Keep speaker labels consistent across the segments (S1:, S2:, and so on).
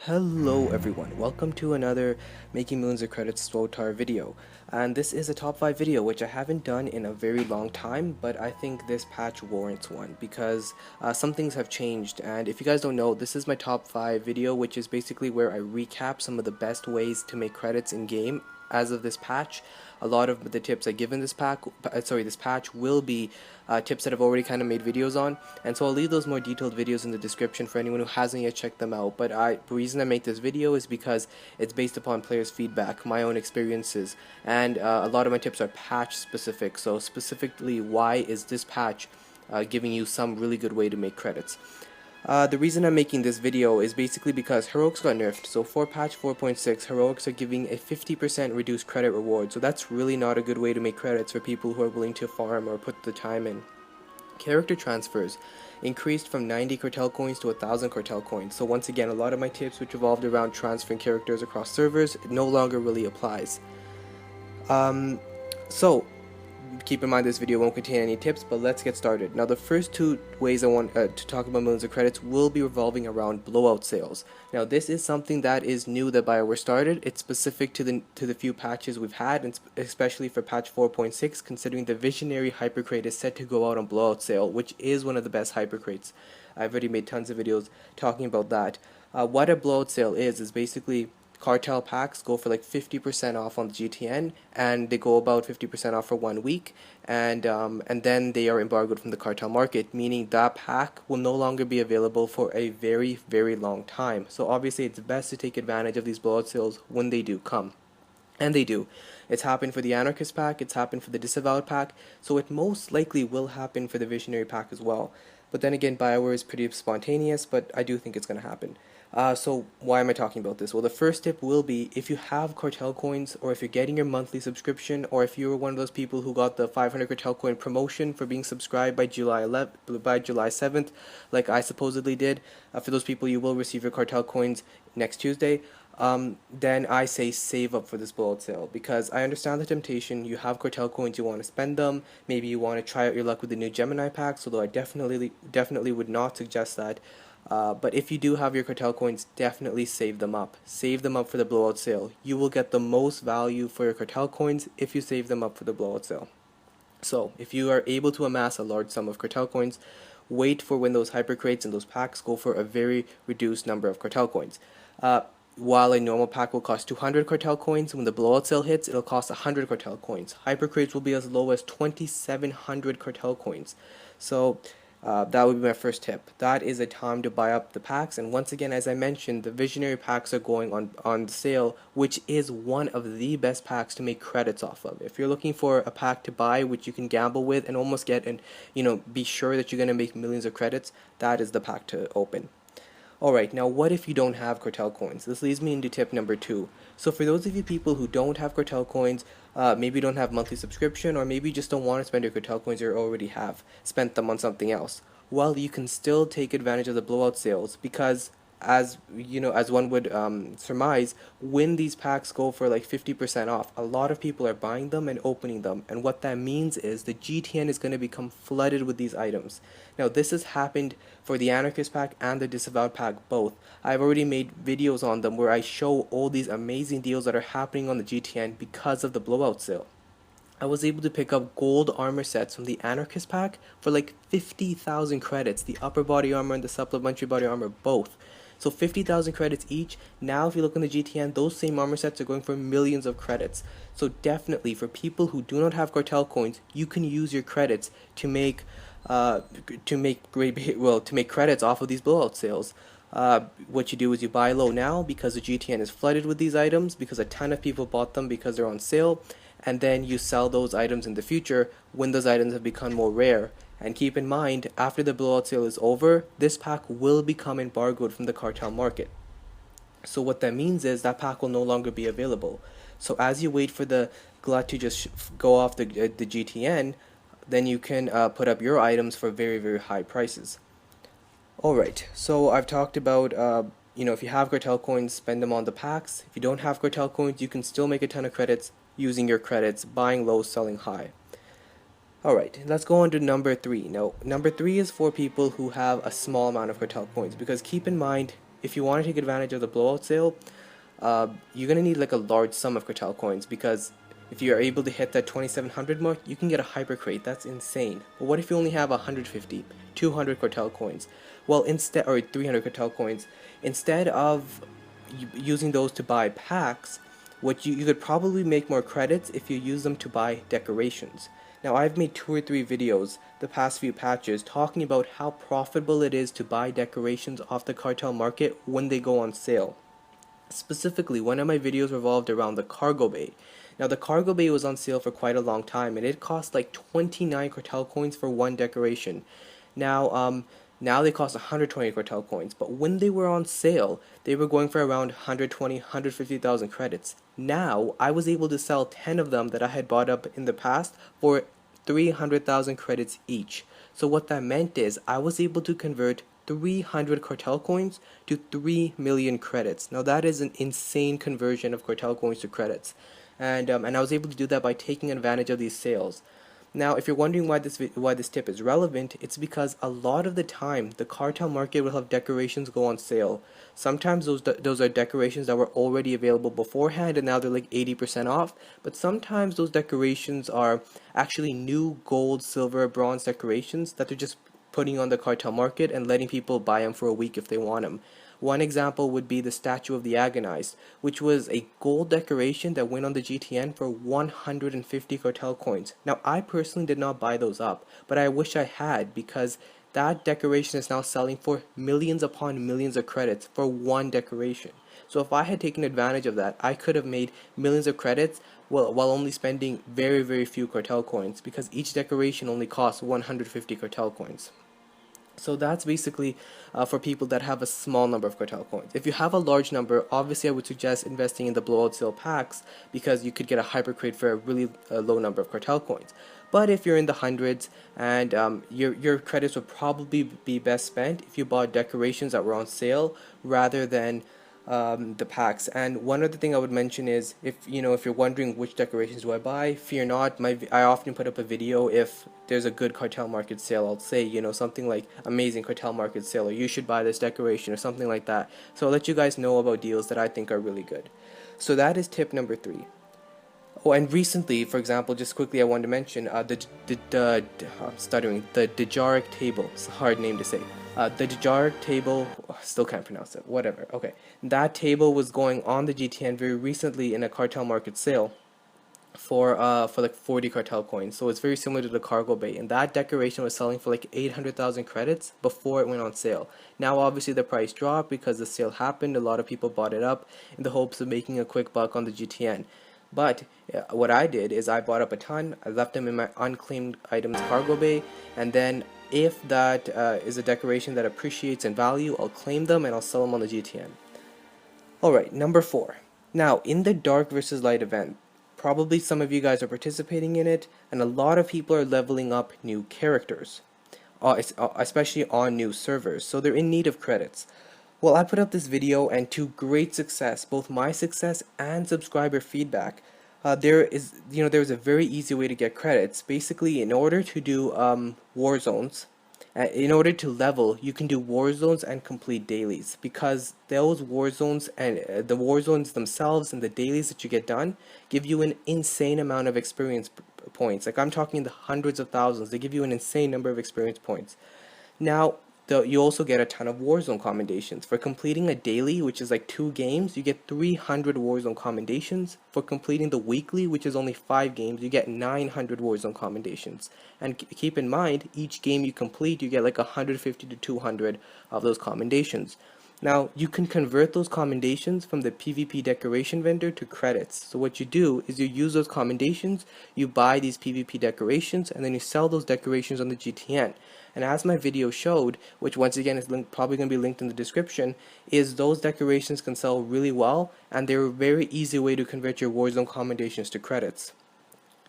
S1: Hello everyone, welcome to another Making Millions of Credits SWTOR video. And this is a top 5 video which I haven't done in a very long time, but I think this patch warrants one because some things have changed. And if you guys don't know, this is my top 5 video, which is basically where I recap some of the best ways to make credits in game as of this patch. A lot of the tips I give in this patch will be tips that I've already kind of made videos on, and so I'll leave those more detailed videos in the description for anyone who hasn't yet checked them out. But the reason I make this video is because it's based upon players' feedback, my own experiences, and a lot of my tips are patch specific. So specifically, why is this patch giving you some really good way to make credits? The reason I'm making this video is basically because heroics got nerfed. So for patch 4.6, heroics are giving a 50% reduced credit reward. So that's really not a good way to make credits for people who are willing to farm or put the time in. Character transfers increased from 90 cartel coins to 1,000 cartel coins. So once again, a lot of my tips which revolved around transferring characters across servers, it no longer really applies. So keep in mind this video won't contain any tips, but let's get started. Now the first two ways I want to talk about millions of credits will be revolving around blowout sales. Now this is something that is new that BioWare started. It's specific to the few patches we've had, and especially for patch 4.6, considering the Visionary Hypercrate is set to go out on blowout sale, which is one of the best hypercrates. I've already made tons of videos talking about that. What a blowout sale is basically cartel packs go for like 50% off on the GTN, and they go about 50% off for 1 week, and then they are embargoed from the cartel market, meaning that pack will no longer be available for a very, very long time. So obviously it's best to take advantage of these blowout sales when they do come. And they do. It's happened for the Anarchist pack, it's happened for the Disavowed pack, so it most likely will happen for the Visionary pack as well. But then again, BioWare is pretty spontaneous, but I do think it's going to happen. So why am I talking about this? Well, the first tip will be if you have cartel coins, or if you're getting your monthly subscription, or if you're one of those people who got the 500 cartel coin promotion for being subscribed by July 7th, like I supposedly did. For those people, you will receive your cartel coins next Tuesday. Then I say save up for this blowout sale, because I understand the temptation. You have cartel coins, you want to spend them, maybe you want to try out your luck with the new Gemini packs, although I definitely would not suggest that. But if you do have your cartel coins, definitely save them up. Save them up for the blowout sale. You will get the most value for your cartel coins if you save them up for the blowout sale. So if you are able to amass a large sum of cartel coins, wait for when those hypercrates and those packs go for a very reduced number of cartel coins. While a normal pack will cost 200 cartel coins, when the blowout sale hits, it'll cost 100 cartel coins. Hypercrates will be as low as 2,700 cartel coins. So that would be my first tip. That is a time to buy up the packs, and once again, as I mentioned, the Visionary packs are going on sale, which is one of the best packs to make credits off of. If you're looking for a pack to buy which you can gamble with and almost get and be sure that you're going to make millions of credits, that is the pack to open. Alright, now what if you don't have cartel coins? This leads me into tip number 2. So for those of you people who don't have cartel coins, maybe you don't have monthly subscription, or maybe you just don't want to spend your cartel coins or already have spent them on something else, well, you can still take advantage of the blowout sales, because as one would surmise, when these packs go for like 50% off, a lot of people are buying them and opening them, and what that means is the GTN is going to become flooded with these items. Now this has happened for the Anarchist pack and the Disavowed pack both. I've already made videos on them where I show all these amazing deals that are happening on the GTN because of the blowout sale. I was able to pick up gold armor sets from the Anarchist pack for like 50,000 credits, the upper body armor and the supplementary body armor both. So 50,000 credits each. Now if you look on the GTN, those same armor sets are going for millions of credits. So definitely for people who do not have cartel coins, you can use your credits to make credits off of these blowout sales. What you do is you buy low now because the GTN is flooded with these items, because a ton of people bought them because they're on sale, and then you sell those items in the future when those items have become more rare. And keep in mind, after the blowout sale is over, this pack will become embargoed from the cartel market. So what that means is that pack will no longer be available. So as you wait for the glut to just go off the GTN, then you can put up your items for very, very high prices. Alright, so I've talked about, if you have cartel coins, spend them on the packs. If you don't have cartel coins, you can still make a ton of credits using your credits, buying low, selling high. Alright, let's go on to number 3. Now, number 3 is for people who have a small amount of cartel coins, because keep in mind, if you want to take advantage of the blowout sale, you're gonna need like a large sum of cartel coins, because if you are able to hit that 2700 mark, you can get a hyper crate. That's insane. But what if you only have 150, 200 cartel coins? Well, instead, or 300 cartel coins, instead of using those to buy packs, what you could probably make more credits if you use them to buy decorations. Now, I've made 2 or 3 videos the past few patches talking about how profitable it is to buy decorations off the cartel market when they go on sale. Specifically, one of my videos revolved around the cargo bay. Now, the cargo bay was on sale for quite a long time, and it cost like 29 cartel coins for one decoration. Now they cost 120 cartel coins, but when they were on sale, they were going for around 120, 150,000 credits. Now, I was able to sell 10 of them that I had bought up in the past for 300,000 credits each. So what that meant is I was able to convert 300 cartel coins to 3 million credits. Now that is an insane conversion of cartel coins to credits. And I was able to do that by taking advantage of these sales. Now, if you're wondering why this tip is relevant, it's because a lot of the time the cartel market will have decorations go on sale. Sometimes those are decorations that were already available beforehand and now they're like 80% off, but sometimes those decorations are actually new gold, silver, bronze decorations that they're just putting on the cartel market and letting people buy them for a week if they want them. One example would be the Statue of the Agonized, which was a gold decoration that went on the GTN for 150 cartel coins. Now, I personally did not buy those up, but I wish I had, because that decoration is now selling for millions upon millions of credits for one decoration. So if I had taken advantage of that, I could have made millions of credits while only spending very, very few cartel coins, because each decoration only costs 150 cartel coins. So that's basically for people that have a small number of cartel coins. If you have a large number, obviously I would suggest investing in the blowout sale packs, because you could get a hyper crate for a really low number of cartel coins. But if you're in the hundreds, and your credits would probably be best spent if you bought decorations that were on sale rather than the packs. And one other thing I would mention is, if you're wondering which decorations do I buy, fear not. I often put up a video if there's a good cartel market sale. I'll say something like amazing cartel market sale, or you should buy this decoration, or something like that. So I'll let you guys know about deals that I think are really good. So that is tip number 3. Oh, and recently, for example, just quickly, I wanted to mention I'm stuttering, the Dejaric table. It's a hard name to say. The Dejaric table, still can't pronounce it, whatever. Okay, that table was going on the GTN very recently in a cartel market sale for like 40 cartel coins. So it's very similar to the cargo bay, and that decoration was selling for like 800,000 credits before it went on sale. Now obviously the price dropped because the sale happened. A lot of people bought it up in the hopes of making a quick buck on the GTN. But what I did is I bought up a ton. I left them in my unclaimed items cargo bay, and then if that is a decoration that appreciates in value, I'll claim them and I'll sell them on the GTN. Alright, number 4. Now, in the Dark versus Light event, probably some of you guys are participating in it, and a lot of people are leveling up new characters, especially on new servers, so they're in need of credits. Well, I put up this video, and to great success, both my success and subscriber feedback, there's a very easy way to get credits. Basically, in order to do war zones, in order to level, you can do war zones and complete dailies, because those war zones and the war zones themselves and the dailies that you get done give you an insane amount of experience points. Like, I'm talking in the hundreds of thousands. They give you an insane number of experience points. Now, you also get a ton of Warzone commendations. For completing a daily, which is like 2 games, you get 300 Warzone commendations. For completing the weekly, which is only 5 games, you get 900 Warzone commendations. And keep in mind, each game you complete, you get like 150 to 200 of those commendations. Now, you can convert those commendations from the PvP decoration vendor to credits. So what you do is you use those commendations, you buy these PvP decorations, and then you sell those decorations on the GTN. And as my video showed, which once again is probably going to be linked in the description, is those decorations can sell really well, and they're a very easy way to convert your Warzone commendations to credits.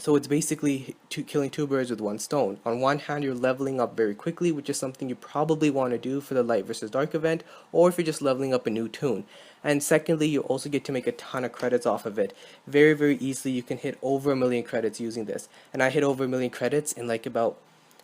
S1: So it's basically killing 2 birds with 1 stone. On one hand, you're leveling up very quickly, which is something you probably want to do for the Light versus Dark event, or if you're just leveling up a new toon. And secondly, you also get to make a ton of credits off of it. Very, very easily, you can hit over 1 million credits using this. And I hit over 1 million credits in like about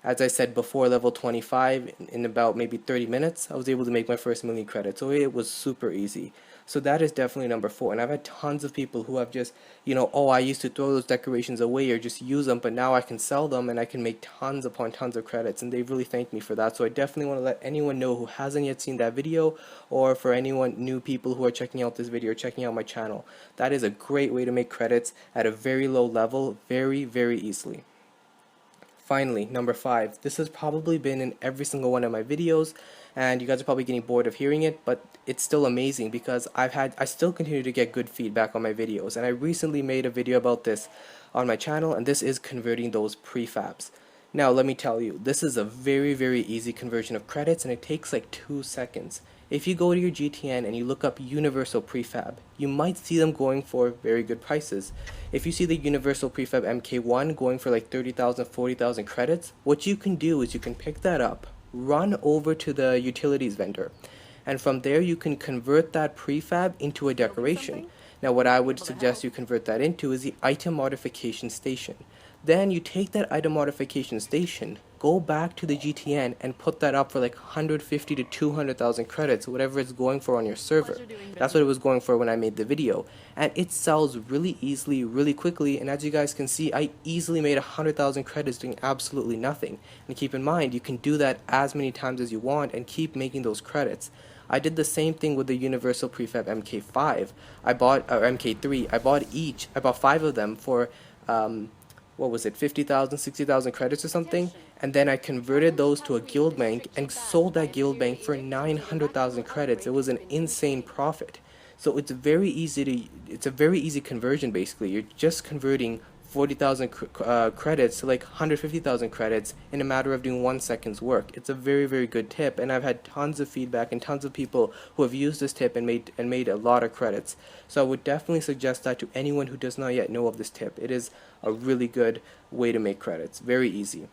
S1: As I said before, level 25, in about maybe 30 minutes, I was able to make my first million credits. So it was super easy. So that is definitely number 4. And I've had tons of people who have just, oh, I used to throw those decorations away or just use them, but now I can sell them and I can make tons upon tons of credits. And they've really thanked me for that. So I definitely want to let anyone know who hasn't yet seen that video, or for anyone new people who are checking out this video or checking out my channel, that is a great way to make credits at a very low level, very, very easily. Finally, number 5. This has probably been in every single one of my videos, and you guys are probably getting bored of hearing it, but it's still amazing because I still continue to get good feedback on my videos, and I recently made a video about this on my channel, and this is converting those prefabs. Now, let me tell you, this is a very, very easy conversion of credits, and it takes like 2 seconds. If you go to your GTN and you look up Universal Prefab, you might see them going for very good prices. If you see the Universal Prefab MK1 going for like 30,000, 40,000 credits, what you can do is you can pick that up, run over to the utilities vendor, and from there you can convert that prefab into a decoration. Now, what I would suggest you convert that into is the item modification station. Then you take that item modification station, go back to the GTN and put that up for like 150 to 200,000 credits, whatever it's going for on your server. That's what it was going for when I made the video. And it sells really easily, really quickly, and as you guys can see, I easily made 100,000 credits doing absolutely nothing. And keep in mind, you can do that as many times as you want and keep making those credits. I did the same thing with the Universal Prefab MK5. MK3. I bought 5 of them for what was it, 50,000, 60,000 credits or something, and then I converted those to a guild bank and sold that guild bank for 900,000 credits. It was an insane profit. So it's a very easy conversion basically. You're just converting 40,000 credits to like 150,000 credits in a matter of doing 1 second's work. It's a very, very good tip, and I've had tons of feedback and tons of people who have used this tip and made a lot of credits. So I would definitely suggest that to anyone who does not yet know of this tip. It is a really good way to make credits. Very easy.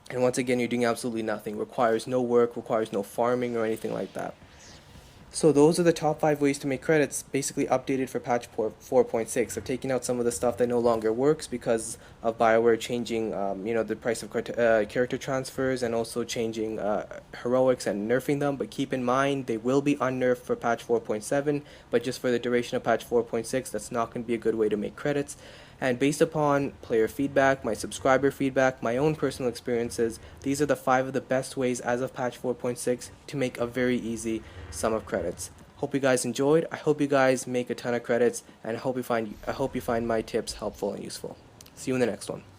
S1: And once again, you're doing absolutely nothing. Requires no work, requires no farming or anything like that. So those are the top 5 ways to make credits, basically updated for patch 4.6. I've taken out some of the stuff that no longer works because of BioWare changing, the price of character transfers, and also changing heroics and nerfing them. But keep in mind, they will be unnerfed for patch 4.7, but just for the duration of patch 4.6, that's not going to be a good way to make credits. And based upon player feedback, my subscriber feedback, my own personal experiences, these are the 5 of the best ways as of patch 4.6 to make a very easy sum of credits. Hope you guys enjoyed. I hope you guys make a ton of credits, and I hope you find my tips helpful and useful. See you in the next one.